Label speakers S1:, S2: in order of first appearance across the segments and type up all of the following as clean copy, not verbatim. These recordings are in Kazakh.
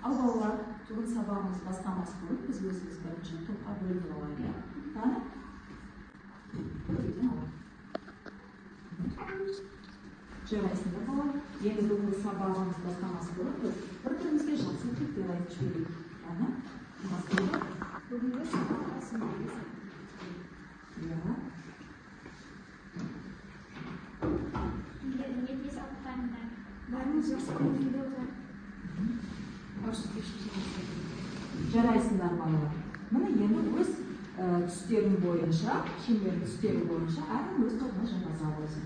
S1: Ал балалар, бүгін сабағымыз бастамас бұрын біз өзіміз бірінші топқа бөлініп алайық. Қане? Жарайсыңдар балалар. Енді бүгінгі сабағымыз бастамас бұрын біз бір-бірімізге жақсы тілектер айтып жіберейік. Қане?
S2: Бүгінгі сабақ басымыз.
S1: Иә.
S2: Ерте сабақтарында бәріміз жақсы көңілде отыр.
S1: Жарайсыңдар балалар. Міне енді өз түстерің бойынша, шеңбер түстері бойынша әркім өз тобына жаза болсын.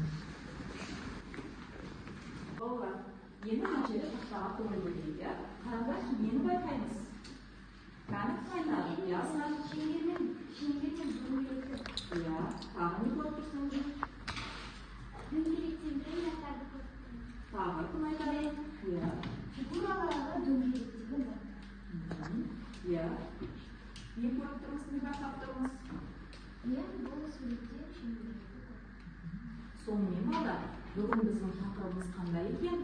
S1: Балалар, енді мәселе тақтаға көңіл бөлейік. Қараңдар, нені байқаймыз? Кәні қайнады? Ясына?
S2: Шеңбермен дөңгелекті.
S1: Иә, тағы не көріп тұрсыңыз?
S2: Дөңгелектен аяқтарды көріп тұрмыз.
S1: Тағы кім айтады? Иә.
S2: Фигураларға дөңгелектегі бар.
S1: Иә. Не көріп тұрмыз, не байқап тұрмыз?
S2: Иә, бұл суретте шеңберді көріп.
S1: Сонымен балдар, бүгін біздің тақырыбымыз қандай екен?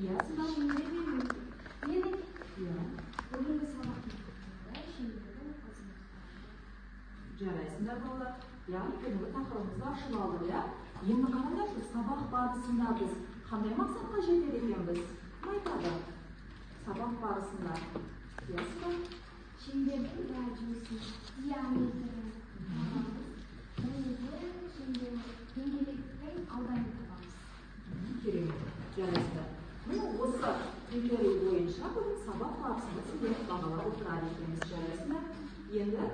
S1: Иә, сіздар
S2: Шеңбермен дөңгелек.
S1: Иә.
S2: Бүгінгі сабақтарында шеңбердің қызметі.
S1: Жарайсыңдар балалар. Яғни бүгінгі тақырыбымызды ашып алдық, иә? Енді қараңдар, сабақ барысында біз қандай мақсатқа жетер екенбіз? Кім айтады? Сабақ барысында. Иә, сіздар?
S2: Шеңбердің радиусын, диаметрін табамыз. Және дөңгелектің ауданын табамыз.
S1: Керемет. Жарайсыңдар. Міне осы критерий бойынша бүгін сабақ барысында сіздер бағалап отырады екенбіз. Жарайсыңдар. Енді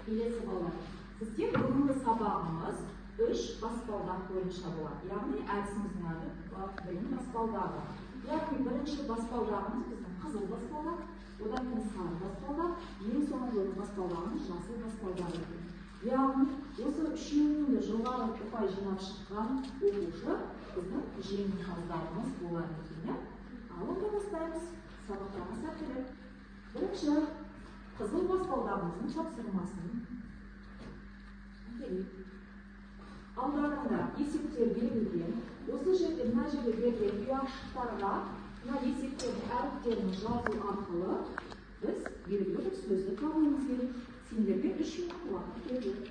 S1: келесі балалар. Сіздер бүгінгі сабағымыз 3 баспалдақ бойынша болады. Яғни әдісіміздің аты білім баспалдағы. Яғни бірінші баспалдағымыз біздің қызыл баспалдақ, одан кейін сары баспалдақ, ең соңғы баспалдағымыз жасыл баспалдағы екен. Яғни осы үшеуінен де жоғары ұпай жинап шыққан оқушы біздің жеңімпаздарымыз болады екен. Ал онда бастаймыз. Сабақтарға сәттілік. Бірінші қызыл баспалдағымыздың тапсырмасын келейік. Алдарында есептер берілген. Осы жерде мына жерде берілген ұяшықтарға мына есептердің әріптерін жазу арқылы біз белгілі бір сөзді табуымыз керек. Сендерге 3 минут уақыт беріледі.